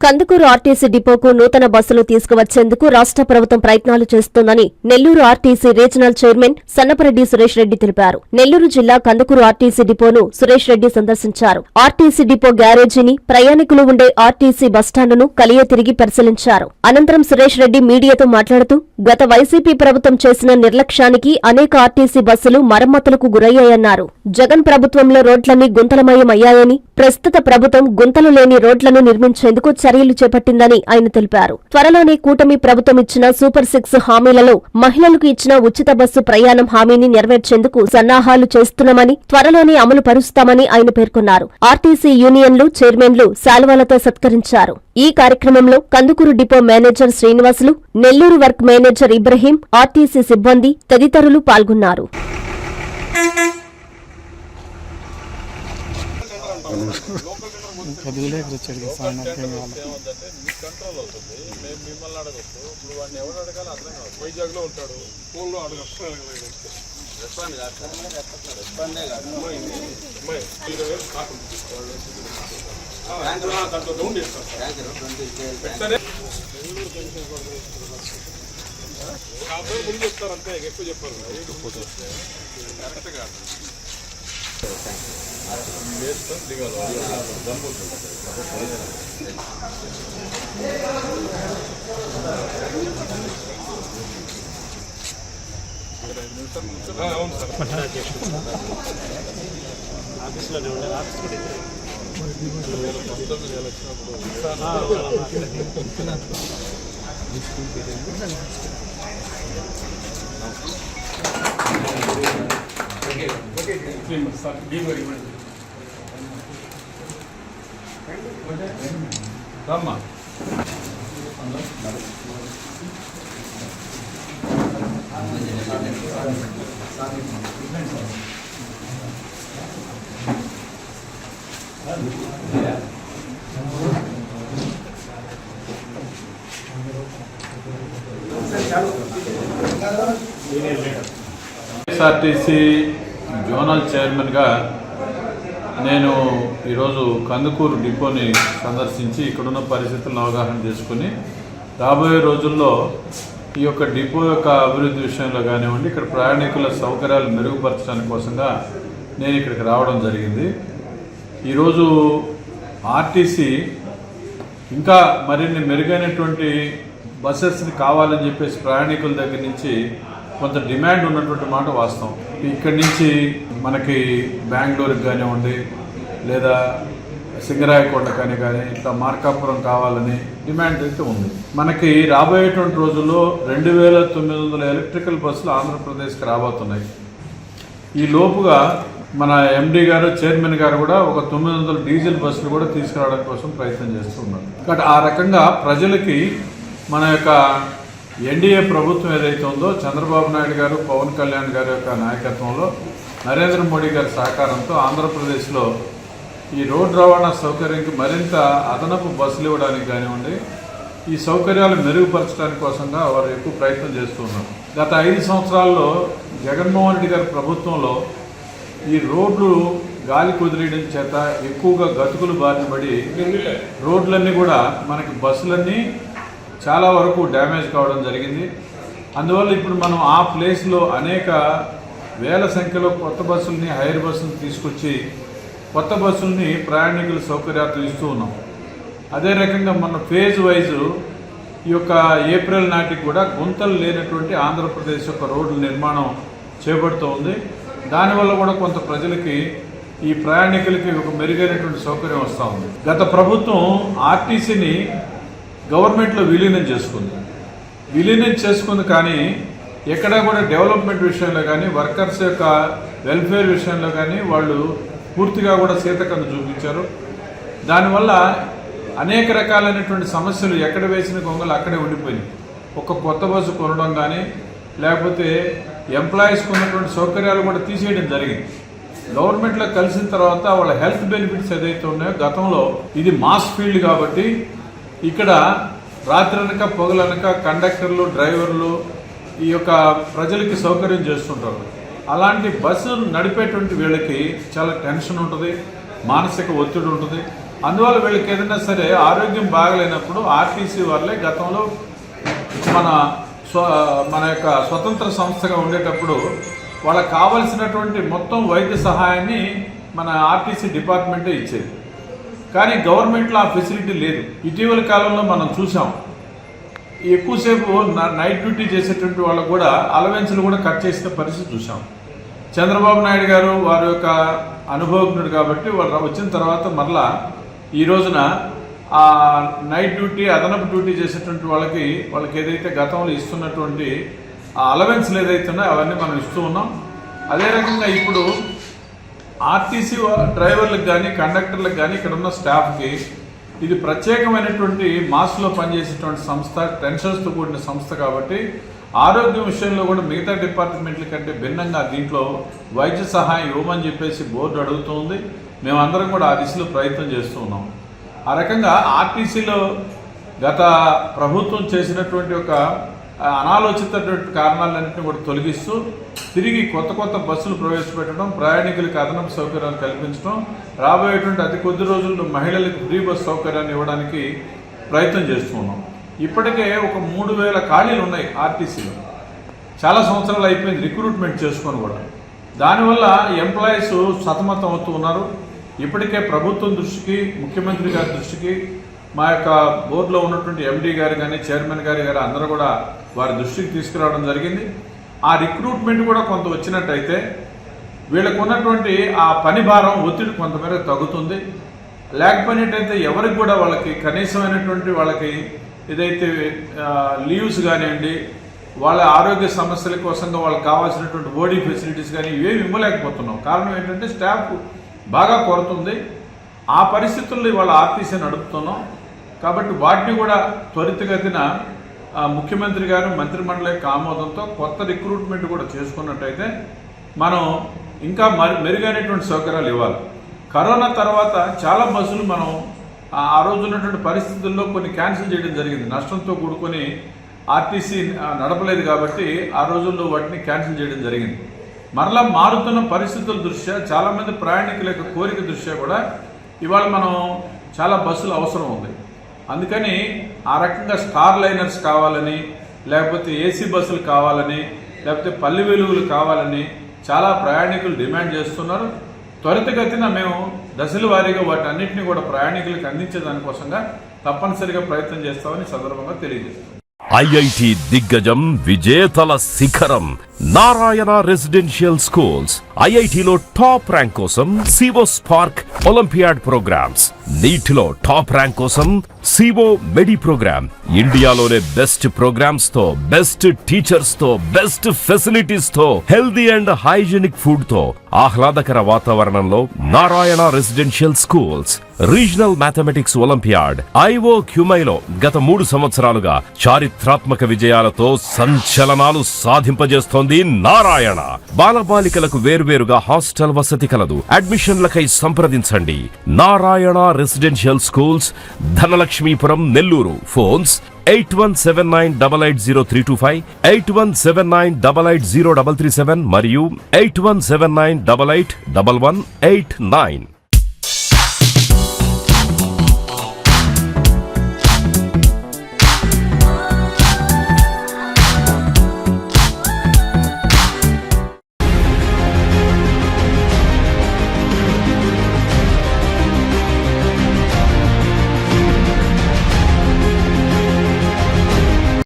Kandukur RTC డిపోకు నూతన బస్సులు తీసుకువచ్చేందుకు రాష్ట్ర ప్రభుత్వం ప్రయత్నాలు చేస్తోందని Nellore RTC regional chairman Sannapareddy Suresh Reddy తెలిపారు. నెల్లూరు జిల్లా కందుకూరు ఆర్టీసీ డిపోను సురేష్ రెడ్డి సందర్శించారు. ఆర్టీసీ డిపో గ్యారేజీని, ప్రయాణికులు ఉండే ఆర్టీసీ బస్టాండును కలియ తిరిగి పరిశీలించారు. అనంతరం సురేష్ రెడ్డి మీడియాతో మాట్లాడుతూ గత వైసీపీ ప్రభుత్వం చేసిన నిర్లక్ష్యానికి అనేక ఆర్టీసీ బస్సులు మరమ్మతులకు గురయ్యాయన్నారు. జగన్ ప్రభుత్వంలో రోడ్లన్నీ గుంతలమయమయ్యాయని, ప్రస్తుత ప్రభుత్వం గుంతలు లేని రోడ్లను నిర్మించేందుకు చర్యలు చేపట్టిందని ఆయన తెలిపారు. త్వరలోనే కూటమి ప్రభుత్వం ఇచ్చిన సూపర్ 6 హామీలలో మహిళలకు ఇచ్చిన ఉచిత బస్సు ప్రయాణం హామీని నెరవేర్చేందుకు సన్నాహాలు చేస్తున్నామని, త్వరలోనే అమలు పరుస్తామని ఆయన పేర్కొన్నారు. ఆర్టీసీ యూనియన్లు, చైర్మన్లు శాలువాలతో సత్కరించారు. ఈ కార్యక్రమంలో Kandukur depot manager Srinivasulu, Nellore work manager Ibrahim, RTC సిబ్బంది తదితరులు పాల్గొన్నారు. ఎస్ఆర్టీసీ జోనల్ చైర్మన్గా నేను ఈరోజు కందుకూరు డిపోని సందర్శించి ఇక్కడున్న పరిస్థితులను అవగాహన చేసుకుని రాబోయే రోజుల్లో ఈ యొక్క డిపో యొక్క అభివృద్ధి విషయంలో కానివ్వండి, ఇక్కడ ప్రయాణికుల సౌకర్యాలు మెరుగుపరచడానికి కోసంగా నేను ఇక్కడికి రావడం జరిగింది. ఈరోజు ఆర్టీసీ ఇంకా మరిన్ని మెరుగైనటువంటి బస్సెస్ని కావాలని చెప్పేసి ప్రయాణికుల దగ్గర నుంచి కొంత డిమాండ్ ఉన్నటువంటి మాట వాస్తవం. ఇక్కడి నుంచి మనకి బెంగళూరుకి కానివ్వండి, లేదా సింగరాయకొండ కానీ ఇట్లా మార్కాపురం కావాలని డిమాండ్ అయితే ఉంది. మనకి రాబోయేటువంటి రోజుల్లో 2900 ఎలక్ట్రికల్ బస్సులు ఆంధ్రప్రదేశ్కి రాబోతున్నాయి. ఈ లోపుగా మన ఎండీ గారు, చైర్మన్ గారు కూడా ఒక 900 డీజిల్ బస్సులు కూడా తీసుకురావడం కోసం ప్రయత్నం చేస్తున్నారు. కాబట్టి ఆ రకంగా ప్రజలకి మన యొక్క ఎన్డీఏ ప్రభుత్వం ఏదైతే ఉందో, చంద్రబాబు నాయుడు గారు, పవన్ కళ్యాణ్ గారి యొక్క నాయకత్వంలో, నరేంద్ర మోడీ గారి సహకారంతో ఆంధ్రప్రదేశ్లో ఈ రోడ్డు రవాణా సౌకర్యానికి మరింత అదనపు బస్సులు ఇవ్వడానికి కానివ్వండి, ఈ సౌకర్యాలు మెరుగుపరచడానికి కోసంగా వారు ఎక్కువ ప్రయత్నం చేస్తూ ఉన్నారు. గత 5 సంవత్సరాల్లో జగన్మోహన్ రెడ్డి గారి ప్రభుత్వంలో ఈ రోడ్లు గాలి కుదిరేయడం చేత ఎక్కువగా గతుకులు బారిన పడి రోడ్లన్నీ కూడా మనకి బస్సులన్నీ చాలా వరకు డ్యామేజ్ కావడం జరిగింది. అందువల్ల ఇప్పుడు మనం ఆ ప్లేస్లో అనేక వేల సంఖ్యలో కొత్త బస్సుల్ని, హైర్ బస్సులను తీసుకొచ్చి కొత్త బస్సుల్ని ప్రయాణికుల సౌకర్యాలు ఇస్తూ ఉన్నాం. అదే రకంగా మన ఫేజ్ వైజ్ ఈ యొక్క ఏప్రిల్ నాటికి కూడా గుంతలు లేనటువంటి ఆంధ్రప్రదేశ్ యొక్క రోడ్ల నిర్మాణం చేపడుతూ ఉంది. దానివల్ల కూడా కొంత ప్రజలకి, ఈ ప్రయాణికులకి ఒక మెరుగైనటువంటి సౌకర్యం వస్తూ ఉంది. గత ప్రభుత్వం ఆర్టీసీని గవర్నమెంట్లో విలీనం చేసుకుంది కానీ ఎక్కడా కూడా డెవలప్మెంట్ విషయంలో కానీ, వర్కర్స్ యొక్క వెల్ఫేర్ విషయంలో కానీ వాళ్ళు పూర్తిగా కూడా సీతకన్ను చూపించారు. దానివల్ల అనేక రకాలైనటువంటి సమస్యలు ఎక్కడ వేసిన గొంగలు అక్కడే ఉండిపోయినాయి. ఒక కొత్త బస్సు కొనడం కానీ, లేకపోతే ఎంప్లాయీస్కి ఉన్నటువంటి సౌకర్యాలు కూడా తీసేయడం జరిగింది. గవర్నమెంట్లో కలిసిన తర్వాత వాళ్ళ హెల్త్ బెనిఫిట్స్ ఏదైతే ఉన్నాయో, గతంలో ఇది మాస్ ఫీల్డ్ కాబట్టి ఇక్కడ రాత్రనక పొగలనక కండక్టర్లు, డ్రైవర్లు ఈ యొక్క ప్రజలకి సౌకర్యం చేస్తుంటారు. అలాంటి బస్సు నడిపేటువంటి వీళ్ళకి చాలా టెన్షన్ ఉంటుంది, మానసిక ఒత్తిడి ఉంటుంది. అందువల్ల వీళ్ళకి ఏదైనా సరే ఆరోగ్యం బాగలేనప్పుడు ఆర్టీసీ వాళ్ళే గతంలో మన యొక్క స్వతంత్ర సంస్థగా ఉండేటప్పుడు వాళ్ళకి కావలసినటువంటి మొత్తం వైద్య సహాయాన్ని మన ఆర్టీసీ డిపార్ట్మెంటే ఇచ్చేది. కానీ గవర్నమెంట్లో ఆ ఫెసిలిటీ లేదు. ఇటీవల కాలంలో మనం చూసాం, ఎక్కువసేపు నైట్ డ్యూటీ చేసేటువంటి వాళ్ళకు కూడా అలవెన్స్లు కూడా కట్ చేసిన పరిస్థితి చూసాం. చంద్రబాబు నాయుడు గారు వారి యొక్క అనుభవజ్ఞుడు కాబట్టి వాళ్ళు వచ్చిన తర్వాత మరలా ఈ రోజున ఆ నైట్ డ్యూటీ అదనపు డ్యూటీ చేసేటువంటి వాళ్ళకి ఏదైతే గతంలో ఇస్తున్నటువంటి ఆ అలవెన్స్లు ఏదైతే ఉన్నాయో అవన్నీ మనం ఇస్తూ ఉన్నాం. అదే రకంగా ఇప్పుడు ఆర్టీసీ డ్రైవర్లకు కానీ కండక్టర్లకు కానీ ఇక్కడ ఉన్న స్టాఫ్కి ఇది ప్రత్యేకమైనటువంటి మాస్లో పనిచేసేటువంటి సంస్థ, టెన్షన్స్తో కూడిన సంస్థ కాబట్టి ఆరోగ్యం విషయంలో కూడా మిగతా డిపార్ట్మెంట్ల కంటే భిన్నంగా దీంట్లో వైద్య సహాయం ఇవ్వమని చెప్పేసి బోర్డు అడుగుతుంది. మేమందరం కూడా ఆ దిశలో ప్రయత్నం చేస్తూ ఉన్నాం. ఆ రకంగా ఆర్టీసీలో గత ప్రభుత్వం చేసినటువంటి ఒక అనాలోచితటువంటి కారణాలన్నింటినీ కూడా తొలగిస్తూ తిరిగి కొత్త బస్సులు ప్రవేశపెట్టడం, ప్రయాణికులకు అదనపు సౌకర్యాలు కల్పించడం, రాబోయేటువంటి అతి కొద్ది రోజుల్లో మహిళలకు ఫ్రీ బస్ సౌకర్యాన్ని ఇవ్వడానికి ప్రయత్నం చేస్తూ ఉన్నాం. ఇప్పటికే ఒక 3000 ఖాళీలు ఉన్నాయి ఆర్టీసీలో. చాలా సంవత్సరాలు అయిపోయింది రిక్రూట్మెంట్ చేసుకొని కూడా. దానివల్ల ఎంప్లాయీస్ సతమతం అవుతూ ఉన్నారు. ఇప్పటికే ప్రభుత్వం దృష్టికి, ముఖ్యమంత్రి గారి దృష్టికి, మా యొక్క బోర్డులో ఉన్నటువంటి ఎండీ గారు కానీ చైర్మన్ గారు అందరూ కూడా వారి దృష్టికి తీసుకురావడం జరిగింది. ఆ రిక్రూట్మెంట్ కూడా కొంత వచ్చినట్టయితే వీళ్ళకు ఉన్నటువంటి ఆ పని భారం, ఒత్తిడి కొంతమేర తగ్గుతుంది. లేకపోయినట్టయితే ఎవరికి కూడా వాళ్ళకి కనీసమైనటువంటి వాళ్ళకి ఏదైతే లీవ్స్ కానివ్వండి, వాళ్ళ ఆరోగ్య సమస్యల కోసంగా వాళ్ళకి కావాల్సినటువంటి ఓడీ ఫెసిలిటీస్ కానీ ఇవేమి ఇవ్వలేకపోతున్నాం. కారణం ఏంటంటే స్టాఫ్ బాగా కొరతుంది. ఆ పరిస్థితుల్లో ఇవాళ ఆర్టీసీ నడుపుతున్నాం. కాబట్టి వాటిని కూడా త్వరితగతిన ముఖ్యమంత్రి గారు మంత్రిమండలి యొక్క ఆమోదంతో కొత్త రిక్రూట్మెంట్ కూడా చేసుకున్నట్టయితే మనం ఇంకా మెరుగైనటువంటి సౌకర్యాలు ఇవ్వాలి. కరోనా తర్వాత చాలా బస్సులు మనం ఆ రోజు ఉన్నటువంటి పరిస్థితుల్లో కొన్ని క్యాన్సిల్ చేయడం జరిగింది. నష్టంతో కూడుకొని ఆర్టీసీ నడపలేదు కాబట్టి ఆ రోజుల్లో వాటిని క్యాన్సిల్ చేయడం జరిగింది. మరలా మారుతున్న పరిస్థితుల దృష్ట్యా, చాలామంది ప్రయాణికుల యొక్క కోరిక దృష్ట్యా కూడా ఇవాళ మనం చాలా బస్సులు అవసరం ఉంది. అందుకని ఆ రకంగా స్టార్ లైనర్స్ కావాలని, లేకపోతే ఏసీ బస్సులు కావాలని, లేకపోతే పల్లె వెలుగులు కావాలని చాలా ప్రయాణికులు డిమాండ్ చేస్తున్నారు. త్వరితగతిన మేము దశల వారీగా వాటి అన్నింటినీ కూడా ప్రయాణికులకు అందించే దానికోసంగా తప్పనిసరిగా ప్రయత్నం చేస్తామని సందర్భంగా తెలియజేస్తాం. ఐఐటి దిగ్గజం విజేతల శిఖరం నారాయణ రెసిడెన్షియల్ స్కూల్స్. ఐఐటిలో టాప్ ర్యాంక్ కోసం సివో స్పార్క్ ఒలింపియాడ్ ప్రోగ్రామ్స్, నీట్లో టాప్ ర్యాంక్ కోసం సివో మెడి ప్రోగ్రామ్. ఇండియాలోనే బెస్ట్ ప్రోగ్రామ్స్ తో, బెస్ట్ టీచర్స్ తో, బెస్ట్ ఫెసిలిటీస్ తో, హెల్దీ అండ్ హైజీనిక్ ఫుడ్ తో, ఆహ్లాదకర వాతావరణంలో Narayana residential schools. Regional mathematics olympiad ఐఓ క్యూమైలో గత 3 సంవత్సరాలుగా చారిత్రాత్మక విజయాలతో సంచలనాలు సాధింపజేస్తోంది నారాయణ. బాలబాలికలకు వేర్వేరుగా హాస్టల్ వసతి కలదు. అడ్మిషన్లకై సంప్రదించండి. Narayana residential schools, Dhanalakshmipuram, Nellore. Phones 8179880325, 8179880337 మరియు 8179881189.